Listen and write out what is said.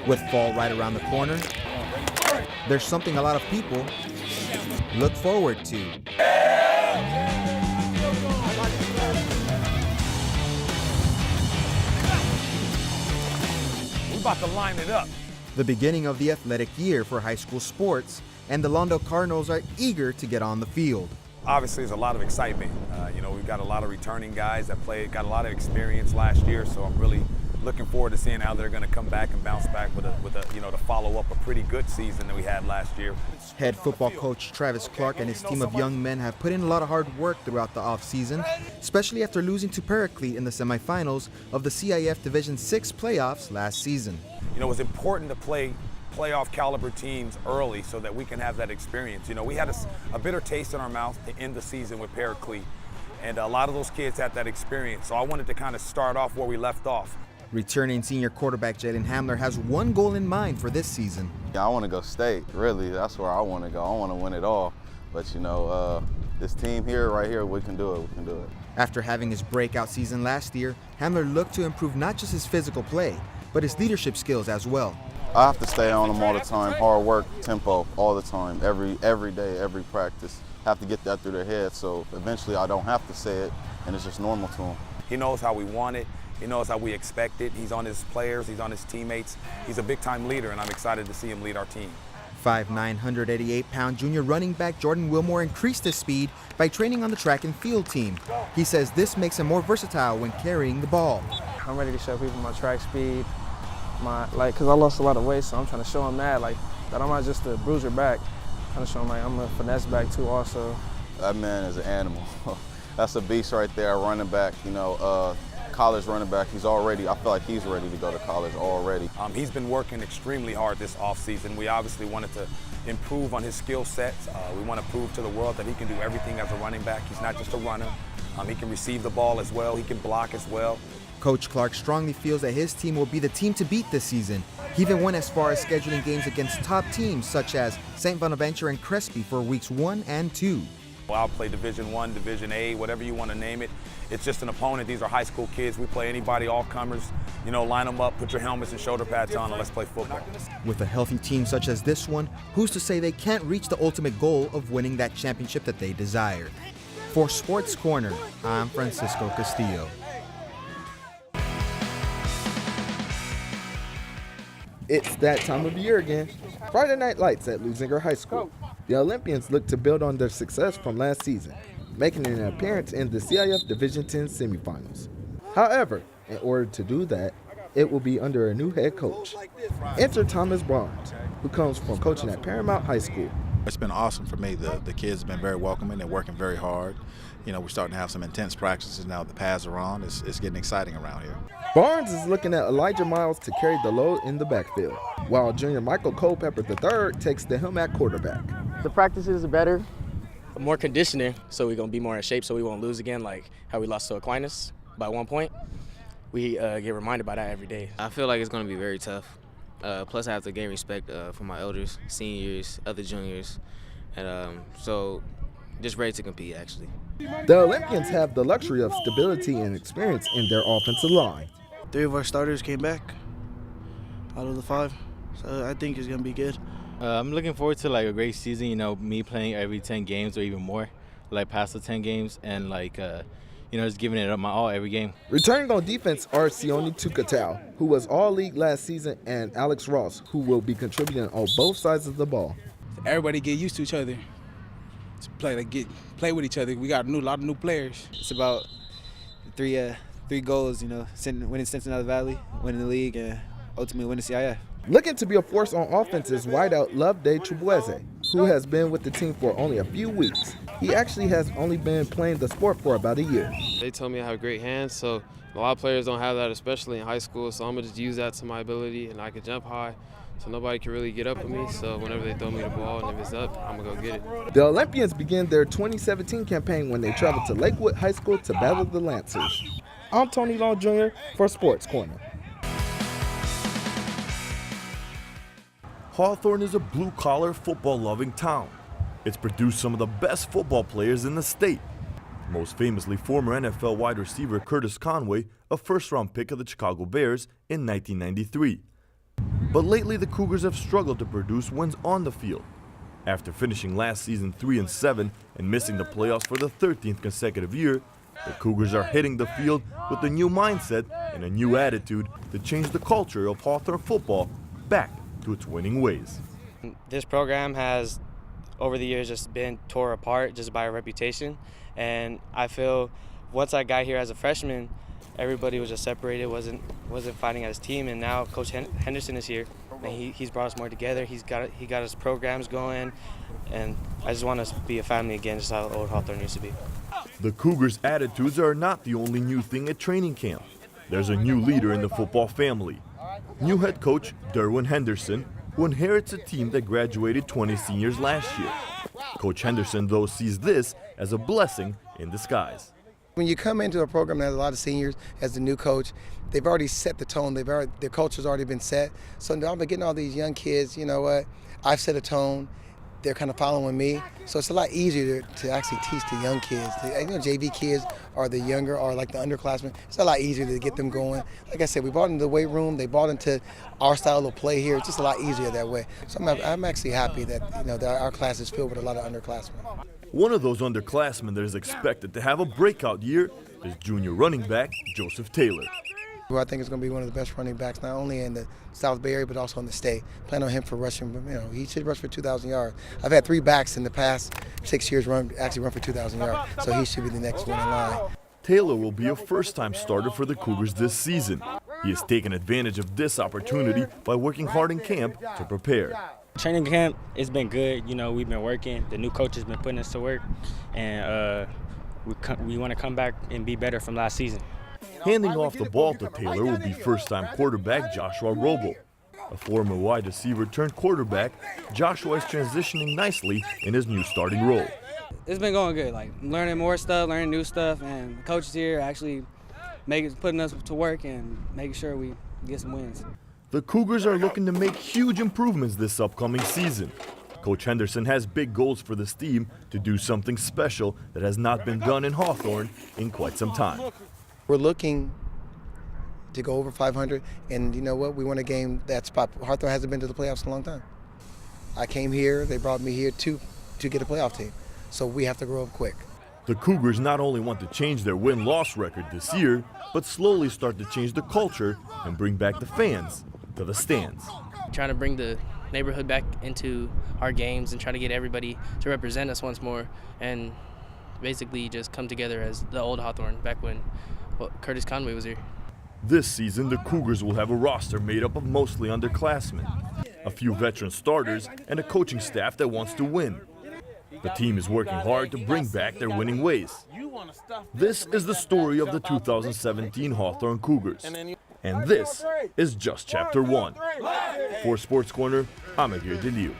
With fall right around the corner, there's something a lot of people look forward to. We're about to line it up. The beginning of the athletic year for high school sports, and the Lawndale Cardinals are eager to get on the field. Obviously, there's a lot of excitement. We've got a lot of returning guys that got a lot of experience last year, so I'm really looking forward to seeing how they're going to come back and bounce back to follow up a pretty good season that we had last year. Head football coach Travis Clark and his team of young men have put in a lot of hard work throughout the offseason, especially after losing to Paraclete in the semifinals of the CIF Division VI playoffs last season. It was important to play playoff caliber teams early so that we can have that experience. We had a bitter taste in our mouth to end the season with Paraclete, and a lot of those kids had that experience, so I wanted to kind of start off where we left off. Returning senior quarterback Jalen Hamler has one goal in mind for this season. Yeah, I want to go state, really. That's where I want to go. I want to win it all. But, this team here, right here, we can do it. We can do it. After having his breakout season last year, Hamler looked to improve not just his physical play, but his leadership skills as well. I have to stay on them all the time, hard work, tempo, all the time, every day, every practice. I have to get that through their head, so eventually I don't have to say it, and it's just normal to them. He knows how we want it. He knows how we expect it. He's on his players. He's on his teammates. He's a big-time leader, and I'm excited to see him lead our team. 5'9", 188-pound junior running back Jordan Wilmore increased his speed by training on the track and field team. He says this makes him more versatile when carrying the ball. I'm ready to show people my track speed, because I lost a lot of weight, so I'm trying to show them that I'm not just a bruiser back. I'm trying to show them I'm a finesse back too also. That man is an animal. That's a beast right there, running back, college running back. I feel like he's ready to go to college already. He's been working extremely hard this offseason. We obviously wanted to improve on his skill sets. We want to prove to the world that he can do everything as a running back. He's not just a runner. He can receive the ball as well. He can block as well. Coach Clark strongly feels that his team will be the team to beat this season. He even went as far as scheduling games against top teams such as St. Bonaventure and Crespi for weeks 1 and 2. I'll play Division I, Division A, whatever you want to name it. It's just an opponent. These are high school kids. We play anybody, all comers. Line them up, put your helmets and shoulder pads on, and let's play football. With a healthy team such as this one, who's to say they can't reach the ultimate goal of winning that championship that they desire? For Sports Corner, I'm Francisco Castillo. It's that time of year again. Friday Night Lights at Lusinger High School. The Olympians look to build on their success from last season, making an appearance in the CIF Division X semifinals. However, in order to do that, it will be under a new head coach. Enter Thomas Barnes, who comes from coaching at Paramount High School. It's been awesome for me. The kids have been very welcoming. They're working very hard. We're starting to have some intense practices now. The pads are on. It's getting exciting around here. Barnes is looking at Elijah Miles to carry the load in the backfield, while junior Michael Culpepper III takes the helm at quarterback. The practices are better, more conditioning, so we're going to be more in shape so we won't lose again, like how we lost to Aquinas by 1 point. We get reminded by that every day. I feel like it's going to be very tough. Plus, I have to gain respect from my elders, seniors, other juniors, and so just ready to compete, actually. The Olympians have the luxury of stability and experience in their offensive line. 3 of our starters came back out of the 5, so I think it's going to be good. I'm looking forward to a great season, me playing every 10 games or even more, past the 10 games, and just giving it up my all every game. Returning on defense are Sione Tukatau, who was all-league last season, and Alex Ross, who will be contributing on both sides of the ball. Everybody get used to each other. To play with each other. We got a lot of new players. It's about three goals, winning Cincinnati Valley, winning the league, and ultimately winning CIF. Looking to be a force on offense is wideout Loveday Chubueze, who has been with the team for only a few weeks. He actually has only been playing the sport for about a year. They tell me I have great hands, so a lot of players don't have that, especially in high school, so I'm going to just use that to my ability, and I can jump high, so nobody can really get up with me, so whenever they throw me the ball and if it's up, I'm going to go get it. The Olympians began their 2017 campaign when they traveled to Lakewood High School to battle the Lancers. I'm Tony Long Jr. for Sports Corner. Hawthorne is a blue-collar, football-loving town. It's produced some of the best football players in the state. Most famously, former NFL wide receiver Curtis Conway, a first-round pick of the Chicago Bears in 1993. But lately, the Cougars have struggled to produce wins on the field. After finishing last season 3-7 and missing the playoffs for the 13th consecutive year, the Cougars are hitting the field with a new mindset and a new attitude to change the culture of Hawthorne football back to its winning ways. This program has, over the years, just been tore apart just by our reputation. And I feel once I got here as a freshman, everybody was just separated, wasn't fighting as a team. And now Coach Henderson is here, and he's brought us more together. He got us programs going, and I just want us to be a family again, just how old Hawthorne used to be. The Cougars' attitudes are not the only new thing at training camp. There's a new leader in the football family. New head coach Derwin Henderson, who inherits a team that graduated 20 seniors last year. Coach Henderson, though, sees this as a blessing in disguise. When you come into a program that has a lot of seniors as the new coach, they've already set the tone. Their culture's already been set. So now I'm getting all these young kids, you know what, I've set a tone. They're kind of following me. So it's a lot easier to actually teach the young kids. JV kids or the younger or like the underclassmen, it's a lot easier to get them going. Like I said, we brought into the weight room. They brought into our style of play here. It's just a lot easier that way. So I'm actually happy that, that our class is filled with a lot of underclassmen. One of those underclassmen that is expected to have a breakout year is junior running back Joseph Taylor. Who I think is going to be one of the best running backs, not only in the South Bay area, but also in the state. Plan on him for rushing, he should rush for 2,000 yards. I've had 3 backs in the past 6 years run for 2,000 yards, so he should be the next one in line. Taylor will be a first-time starter for the Cougars this season. He has taken advantage of this opportunity by working hard in camp to prepare. Training camp, it's been good. We've been working. The new coach has been putting us to work, and we want to come back and be better from last season. Handing off the ball to Taylor will be first-time quarterback Joshua Robo. A former wide receiver turned quarterback, Joshua is transitioning nicely in his new starting role. It's been going good, learning more stuff, learning new stuff, and the coaches here actually putting us to work and making sure we get some wins. The Cougars are looking to make huge improvements this upcoming season. Coach Henderson has big goals for this team to do something special that has not been done in Hawthorne in quite some time. We're looking to go over 500, and you know what? We want to gain that spot. Hawthorne hasn't been to the playoffs in a long time. I came here, they brought me here to get a playoff team, so we have to grow up quick. The Cougars not only want to change their win-loss record this year, but slowly start to change the culture and bring back the fans to the stands. Trying to bring the neighborhood back into our games and try to get everybody to represent us once more and basically just come together as the old Hawthorne back when Curtis Conway was here. This season, the Cougars will have a roster made up of mostly underclassmen, a few veteran starters, and a coaching staff that wants to win. The team is working hard to bring back their winning ways. This is the story of the 2017 Hawthorne Cougars, and this is just Chapter 1. For Sports Corner, I'm Amir Deliu.